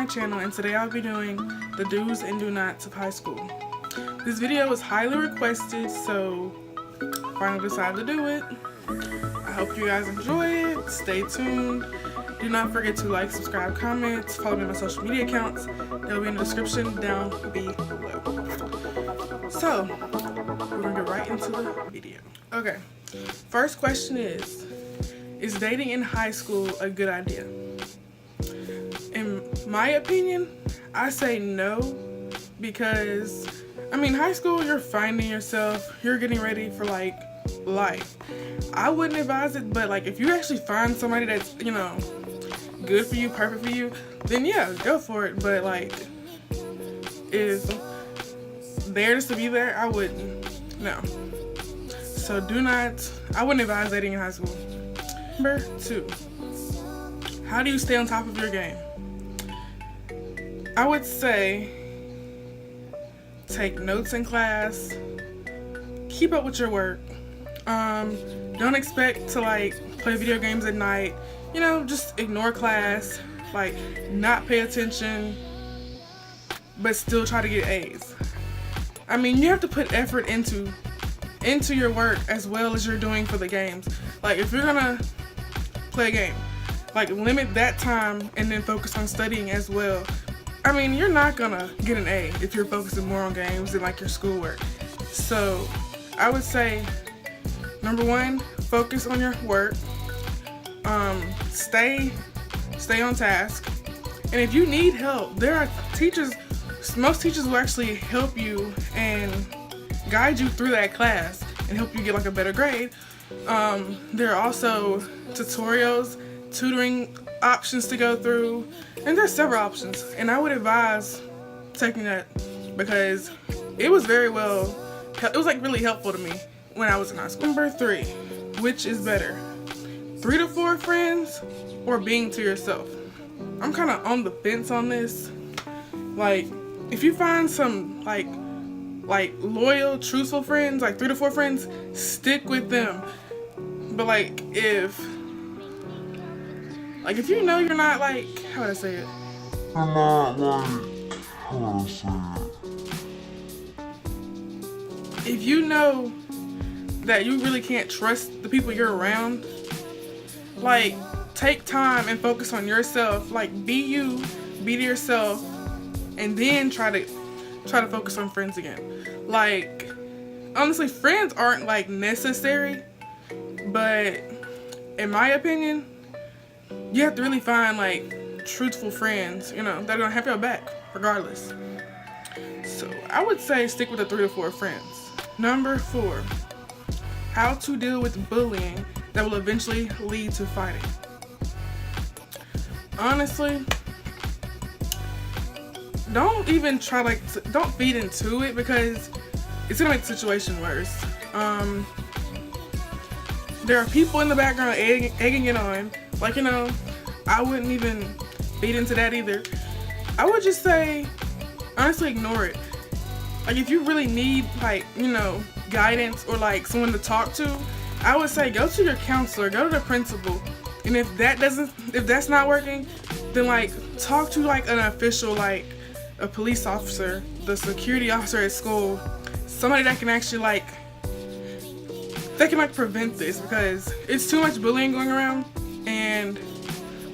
channel, and today I'll be doing the do's and do nots of high school. This video was highly requested, so finally decided to do it. I hope you guys enjoy it. Stay tuned. Do not forget to like, subscribe, comment, follow me on my social media accounts. They'll be in the description down below. So, we're gonna get right into the video. Okay, first question is dating in high school a good idea? In my opinion, I say no, because I mean, high school, you're finding yourself, you're getting ready for like life. I wouldn't advise it, but like if you actually find somebody that's, you know, good for you, perfect for you, then yeah, go for it. But like, is there just to be there? I wouldn't. No. So I wouldn't advise dating in high school. Number 2, how do you stay on top of your game? I would say take notes in class, keep up with your work. Don't expect to like play video games at night. You know, just ignore class, like not pay attention, but still try to get A's. I mean, you have to put effort into your work as well as you're doing for the games. Like if you're gonna play a game, like limit that time and then focus on studying as well. I mean, you're not gonna get an A if you're focusing more on games than like your schoolwork. So I would say, number 1, focus on your work. Stay on task. And if you need help, there are teachers, most teachers will actually help you and guide you through that class and help you get like a better grade. There are also tutorials, tutoring options to go through, and there's several options, and I would advise taking that because it was like really helpful to me when I was in high school. Number 3, which is better, 3 to 4 friends or being to yourself? I'm kind of on the fence on this. Like if you find some like loyal, truthful friends, like 3 to 4 friends, stick with them. But like if you know you're not like, how would I say it? If you know that you really can't trust the people you're around, like take time and focus on yourself. Like be you, be to yourself, and then try to focus on friends again. Like honestly, friends aren't like necessary, but in my opinion, you have to really find like truthful friends, you know, that are gonna have your back regardless. So I would say stick with the 3 to 4 friends. Number 4, how to deal with bullying that will eventually lead to fighting. Honestly, don't even try don't feed into it, because it's gonna make the situation worse. There are people in the background egging it on. Like, you know, I wouldn't even feed into that either. I would just say, honestly, ignore it. Like if you really need like, you know, guidance or like someone to talk to, I would say go to your counselor, go to the principal. And if that's not working, then like talk to like an official, like a police officer, the security officer at school, somebody that can actually prevent this, because it's too much bullying going around, and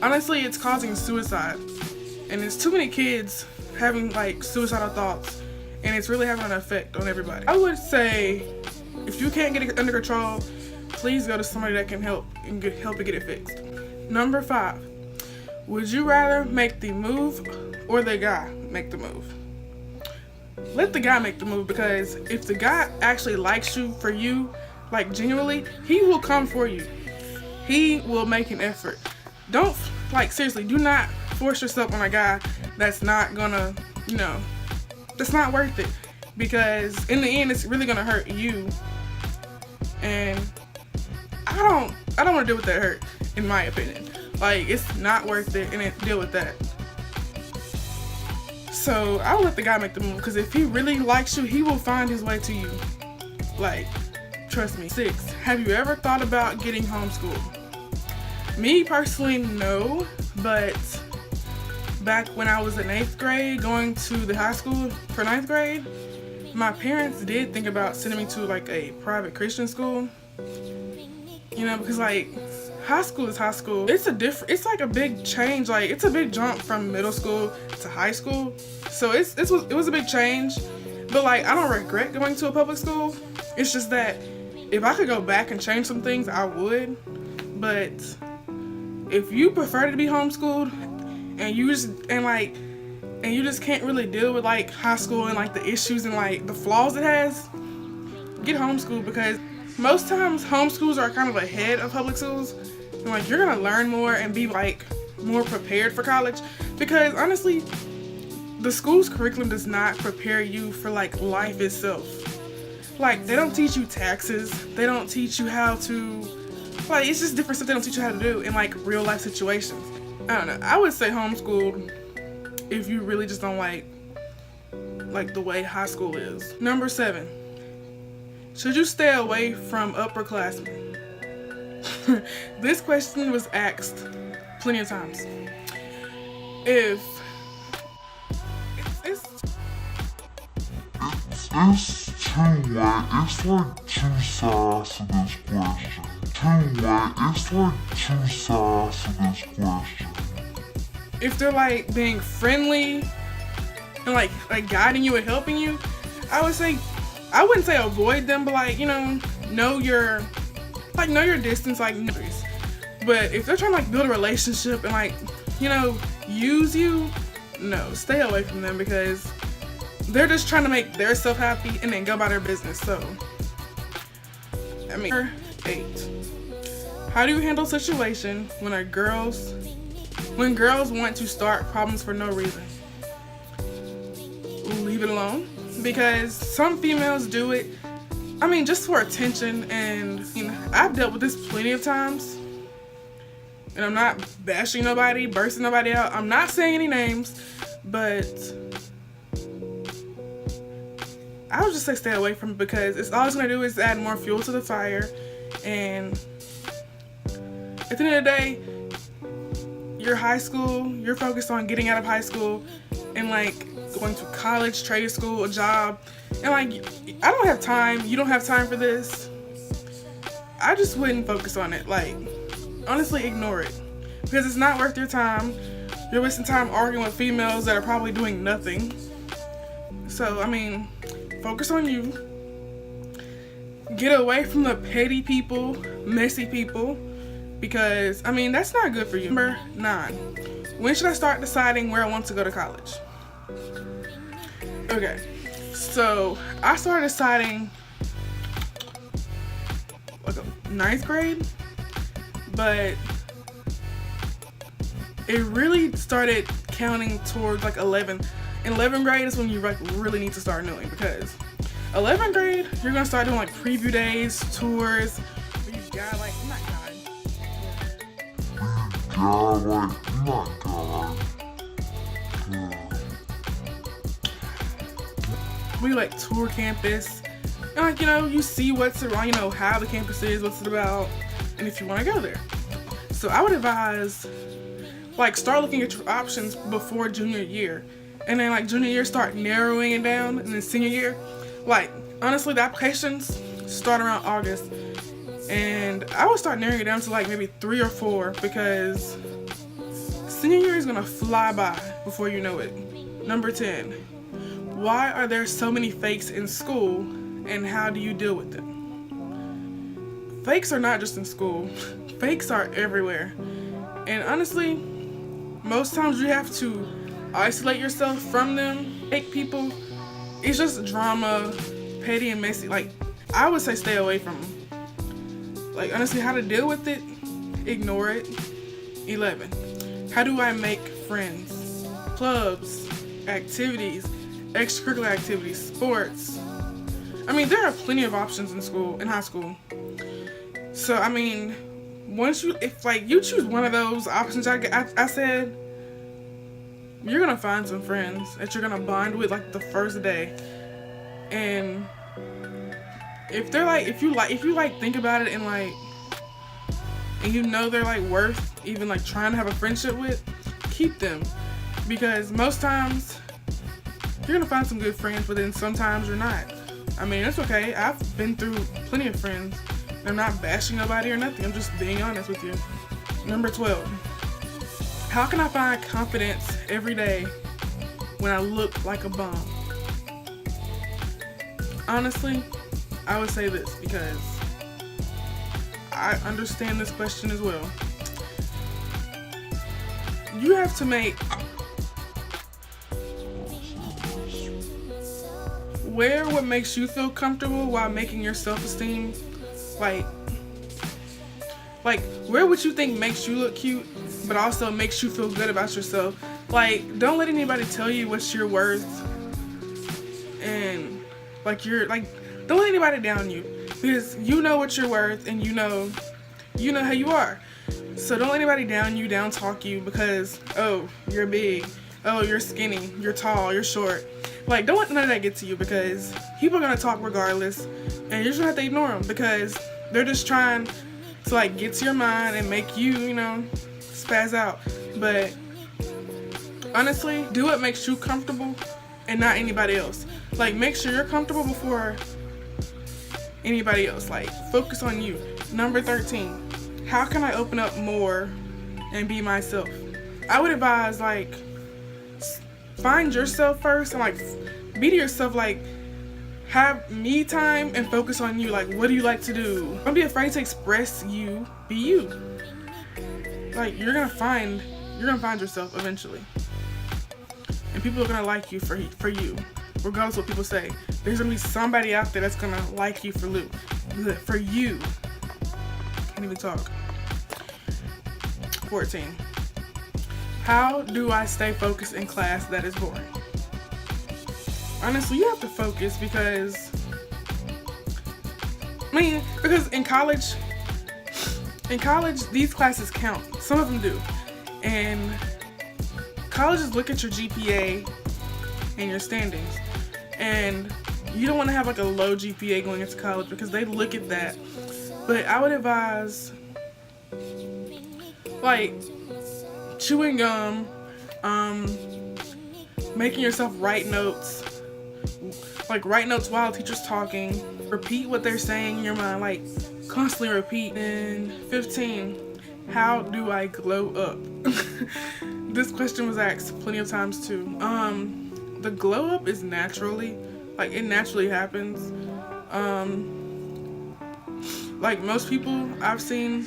honestly it's causing suicide, and there's too many kids having like suicidal thoughts, and it's really having an effect on everybody. I would say if you can't get it under control, please go to somebody that can help and help it get it fixed. Number 5, would you rather make the move or the guy make the move? Let the guy make the move, because if the guy actually likes you for you, like genuinely, he will come for you. He will make an effort. Don't, like seriously, do not force yourself on a guy that's not gonna, you know, that's not worth it, because in the end it's really gonna hurt you, and I don't want to deal with that hurt, in my opinion. Like it's not worth it, and deal with that. So I will let the guy make the move, because if he really likes you, he will find his way to you. Like, trust me. 6, have you ever thought about getting homeschooled? Me personally, no, but back when I was in 8th grade going to the high school for 9th grade, my parents did think about sending me to like a private Christian school. You know, because like high school is high school. It's like a big change. Like it's a big jump from middle school to high school. So it was a big change. But like I don't regret going to a public school. It's just that if I could go back and change some things, I would. But if you prefer to be homeschooled and you just can't really deal with like high school and like the issues and like the flaws it has, get homeschooled, because most times homeschools are kind of ahead of public schools, and like you're gonna learn more and be like more prepared for college, because honestly the school's curriculum does not prepare you for like life itself. Like they don't teach you taxes, they don't teach you how to, like it's just different stuff they don't teach you how to do in like real life situations. I don't know, I would say homeschooled if you really just don't like the way high school is. Number 7, should you stay away from upperclassmen? This question was asked plenty of times. If it's like two sides to this question. If they're like being friendly and like guiding you and helping you, I wouldn't say avoid them, but like, you know your distance, like boundaries. But if they're trying to like build a relationship and like, use you, no, stay away from them, because they're just trying to make their self happy and then go about their business. So, Number 8. How do you handle situation when girls want to start problems for no reason? Leave it alone, because some females do it, just for attention, and I've dealt with this plenty of times, and I'm not bashing nobody, bursting nobody out, I'm not saying any names, but I would just say stay away from it, because it's all it's gonna do is add more fuel to the fire. And at the end of the day, you're high school, you're focused on getting out of high school and like going to college, trade school, a job, and like I don't have time, you don't have time for this. I just wouldn't focus on it. Like, honestly, ignore it, because it's not worth your time. You're wasting time arguing with females that are probably doing nothing. So focus on you. Get away from the petty people, messy people, because that's not good for you. Number 9. When should I start deciding where I want to go to college? Okay, so I started deciding like 9th grade, but it really started counting towards like 11th. In 11th grade is when you like really need to start knowing, because 11th grade you're gonna start doing like preview days, tours, where you got like we like tour campus, and like you see what's around, how the campus is, what's it about, and if you want to go there. So I would advise like start looking at your options before junior year, and then like junior year start narrowing it down, and then senior year, like honestly the applications start around August, and I would start narrowing it down to like maybe 3 or 4, because senior year is gonna fly by before you know it. Number 10. Why are there so many fakes in school, and how do you deal with them? Fakes are not just in school. Fakes are everywhere. And honestly, most times you have to isolate yourself from them. Fake people, it's just drama, petty and messy. Like, I would say stay away from them. Like, honestly, how to deal with it? Ignore it. 11. How do I make friends? Clubs, activities, extracurricular activities, sports. There are plenty of options in high school. So, if you choose one of those options I said, you're gonna find some friends that you're gonna bond with like the first day. And if you think about it and they're like worth even like trying to have a friendship with, keep them. because most times you're gonna find some good friends, but then sometimes you're not. I mean, it's okay. I've been through plenty of friends. I'm not bashing nobody or nothing. I'm just being honest with you. Number 12. How can I find confidence every day when I look like a bum? Honestly, I would say this because I understand this question as well. You have to wear what makes you feel comfortable while making your self-esteem like wear what you think makes you look cute, but also makes you feel good about yourself. Like, don't let anybody tell you what you're worth, and don't let anybody down you, because you know what you're worth, and you know how you are. So don't let anybody down talk you because, oh, you're big, oh, you're skinny, you're tall, you're short. Like, don't let none of that get to you, because people are gonna talk regardless, and you're just gonna have to ignore them because they're just trying to like get to your mind and make you, spaz out. But honestly, do what makes you comfortable and not anybody else. Like, make sure you're comfortable before anybody else. Like, focus on you. Number 13. How can I open up more and be myself? I would advise, like, find yourself first and like be to yourself. Like, have me time and focus on you. Like, what do you like to do? Don't be afraid to express you. Be you. Like, you're gonna find yourself eventually, and people are gonna like you for you, regardless of what people say. There's gonna be somebody out there that's gonna like you for you. Can't even talk. 14. How do I stay focused in class that is boring? Honestly, you have to focus because in college, these classes count. Some of them do. And colleges look at your GPA and your standings. And you don't want to have like a low GPA going into college because they look at that. But I would advise like chewing gum, making yourself write notes. Like, write notes while the teacher's talking. Repeat what they're saying in your mind. Like, constantly repeat. And 15, how do I glow up? This question was asked plenty of times too. The glow up is naturally, like, it naturally happens. Like, most people I've seen,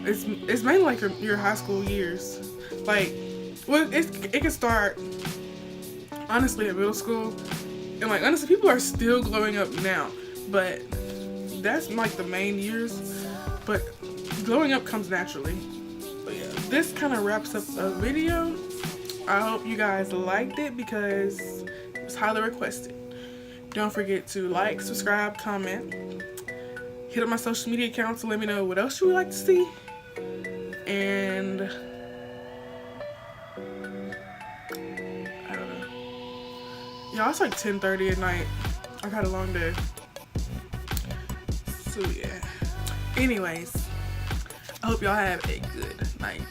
it's mainly like your high school years. Like, well, it can start honestly in middle school. And like, honestly, people are still glowing up now, but that's like the main years. But glowing up comes naturally. But yeah, this kind of wraps up the video. I hope you guys liked it because it was highly requested. Don't forget to like, subscribe, comment, hit up my social media accounts to let me know what else you would like to see. And y'all, it's like 10:30 at night. I've had a long day. So yeah. Anyways, I hope y'all have a good night.